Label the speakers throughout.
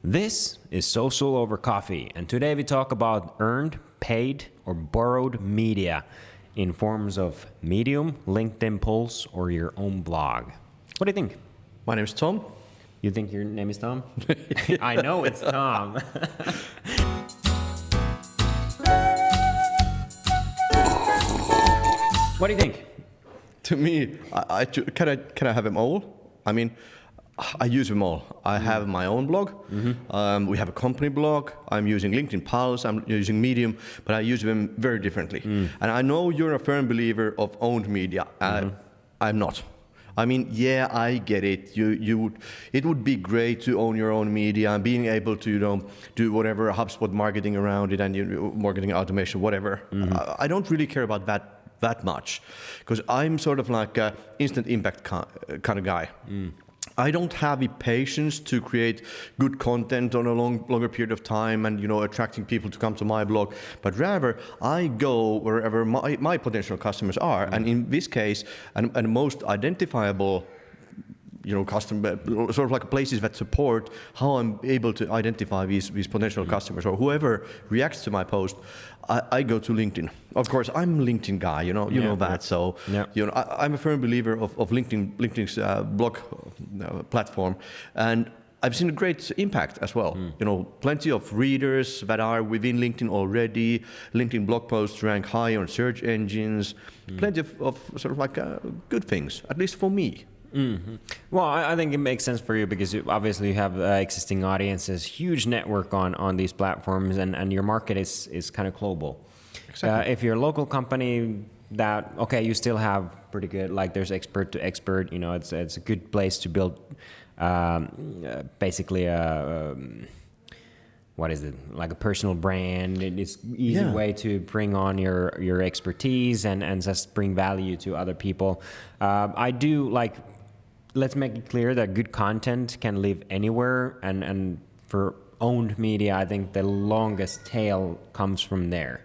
Speaker 1: This is Social Over Coffee, and today we talk about earned, paid, or borrowed media in forms of Medium, LinkedIn Pulse, or your own blog. What do you think?
Speaker 2: My name is Tom.
Speaker 1: You think your name is Tom? I know it's Tom. What do you think?
Speaker 2: To me, can I have them all? I mean, I use them all. I have my own blog. We have a company blog. I'm using LinkedIn Pulse. I'm using Medium, but I use them very differently. And I know you're a firm believer of owned media. I'm not. I mean, yeah, I get it. It would be great to own your own media and being able to, do whatever HubSpot marketing around it and marketing automation, whatever. I don't really care about that much, because I'm sort of like an instant impact kind of guy. I don't have the patience to create good content on a longer period of time and attracting people to come to my blog, but rather I go wherever my potential customers are, and in this case, and most identifiable customer, sort of like places that support how I'm able to identify these potential customers or whoever reacts to my post. I go to LinkedIn. Of course, I'm a LinkedIn guy. You know that. So I'm a firm believer of LinkedIn's blog platform, and I've seen a great impact as well. Plenty of readers that are within LinkedIn already. LinkedIn blog posts rank high on search engines. Plenty of sort of like good things, at least for me.
Speaker 1: Well, I think it makes sense for you because obviously you have existing audiences, huge network on these platforms, and your market is kind of global.
Speaker 2: Exactly.
Speaker 1: If you're a local company, you still have pretty good, like there's expert to expert, it's a good place to build basically what is it, like a personal brand. It's easy way to bring on your expertise and just bring value to other people. I do like, let's make it clear that good content can live anywhere, and for owned media, I think the longest tail comes from there.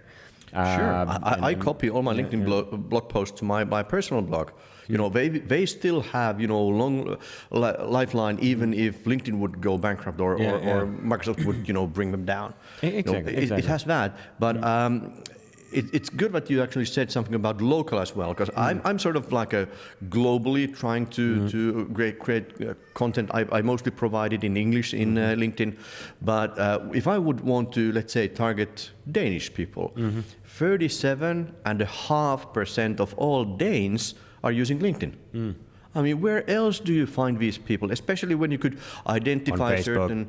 Speaker 2: Sure, I copy all my LinkedIn blog posts to my personal blog. They still have long lifeline, even if LinkedIn would go bankrupt or Microsoft would bring them down.
Speaker 1: Exactly.
Speaker 2: It has that, but it's good that you actually said something about local as well, because I'm sort of like a globally trying to create content. I mostly provide it in English in LinkedIn, but if I would want to, let's say, target Danish people, 37.5% of all Danes are using LinkedIn. I mean, where else do you find these people? Especially when you could identify certain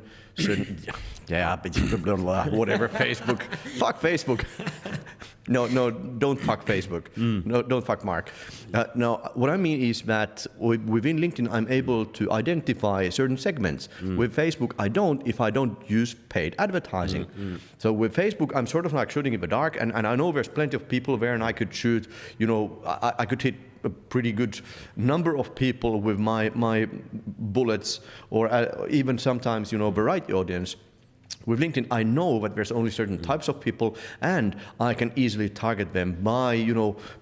Speaker 2: whatever, Facebook. Fuck Facebook. No, don't fuck Facebook. No, don't fuck Mark. No, what I mean is that within LinkedIn, I'm able to identify certain segments. With Facebook, I don't, if I don't use paid advertising. So with Facebook, I'm sort of like shooting in the dark, and I know there's plenty of people there, and I could shoot, I could hit a pretty good number of people with my bullets, or even sometimes, variety audience. With LinkedIn, I know that there's only certain types of people, and I can easily target them by,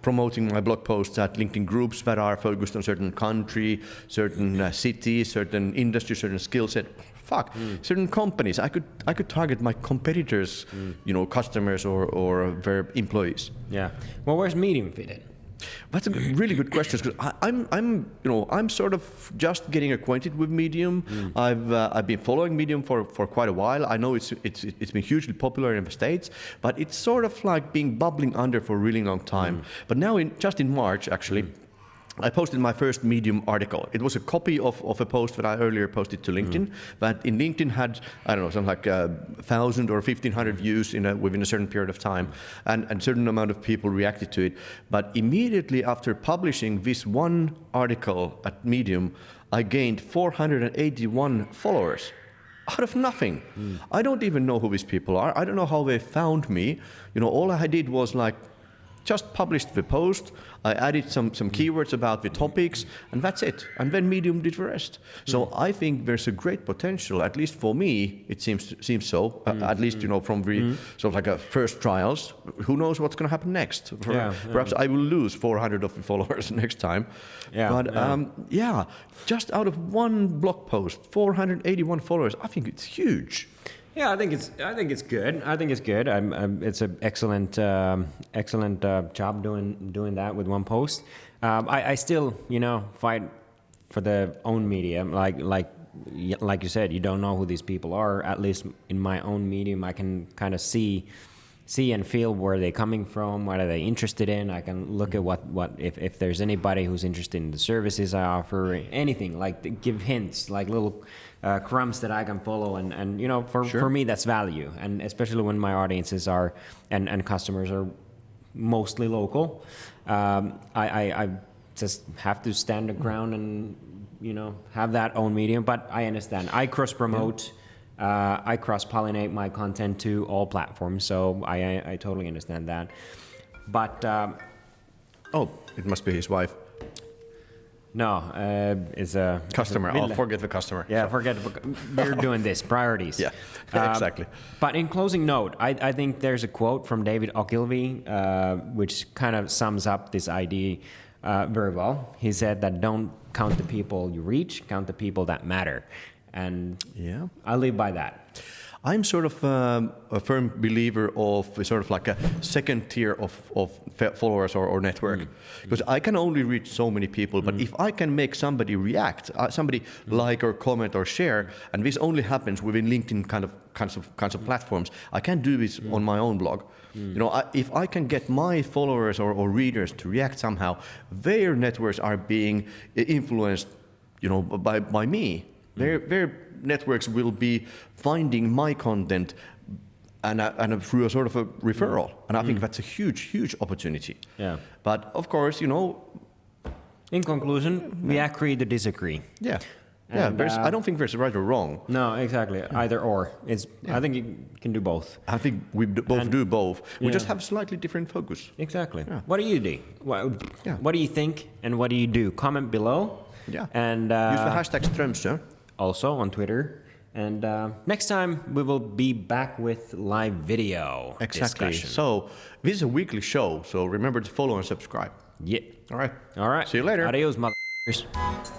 Speaker 2: promoting my blog posts at LinkedIn groups that are focused on certain country, certain city, certain industry, certain skill set. Certain companies. I could target my competitors, customers or their employees.
Speaker 1: Yeah. Well, where's Medium fit in?
Speaker 2: That's a really good question, because I'm sort of just getting acquainted with Medium. I've been following Medium for quite a while. I know it's been hugely popular in the States, but it's sort of like being bubbling under for a really long time. But now, just in March, actually, I posted my first Medium article. It was a copy of a post that I earlier posted to LinkedIn, but in LinkedIn had, I don't know, something like 1,000 or 1,500 views within a certain period of time, and a certain amount of people reacted to it. But immediately after publishing this one article at Medium, I gained 481 followers. Out of nothing. I don't even know who these people are. I don't know how they found me. All I did was like, just published the post. I added some keywords about the topics, and that's it. And then Medium did the rest. So I think there's a great potential, at least for me, it seems so. At least, from the sort of like a first trials. Who knows what's going to happen next? Perhaps I will lose 400 of the followers next time. Just out of one blog post, 481 followers. I think it's huge.
Speaker 1: Yeah, I think it's good. It's an excellent job doing that with one post. I still fight for the own medium. Like you said, you don't know who these people are. At least in my own medium, I can kind of see and feel where they're coming from, what are they interested in. I can look at what if there's anybody who's interested in the services I offer, anything, like give hints, like little crumbs that I can follow, and for me that's value, and especially when my audiences are and customers are mostly local. I just have to stand the ground and have that own medium, but I understand. I cross promote. I cross-pollinate my content to all platforms, so I totally understand that. But
Speaker 2: it must be his wife.
Speaker 1: No, it's a
Speaker 2: customer. I'll forget the customer.
Speaker 1: Yeah, we're doing this priorities.
Speaker 2: Yeah, exactly.
Speaker 1: But in closing note, I think there's a quote from David Ogilvy which kind of sums up this idea very well. He said that don't count the people you reach, count the people that matter. And I live by that.
Speaker 2: I'm sort of a firm believer of sort of like a second tier of followers or network, because I can only reach so many people. But if I can make somebody react, somebody like or comment or share, and this only happens within LinkedIn kinds of platforms, I can't do this on my own blog. If I can get my followers or readers to react somehow, their networks are being influenced, by me. Their networks will be finding my content and through a sort of a referral. And I think that's a huge opportunity.
Speaker 1: Yeah.
Speaker 2: But of course,
Speaker 1: in conclusion, we agree to disagree.
Speaker 2: Yeah.
Speaker 1: And,
Speaker 2: I don't think there's right or wrong.
Speaker 1: No, exactly. Either or. I think you can do both.
Speaker 2: I think we both do both. We just have slightly different focus.
Speaker 1: Exactly. Yeah. What do you do? What do you think and what do you do? Comment below.
Speaker 2: Yeah.
Speaker 1: And
Speaker 2: use the hashtag Strömsö.
Speaker 1: Also on Twitter. And next time we will be back with live video discussion.
Speaker 2: So this is a weekly show, so remember to follow and subscribe.
Speaker 1: Yeah.
Speaker 2: All right.
Speaker 1: See
Speaker 2: you later.
Speaker 1: Adios, motherfuckers.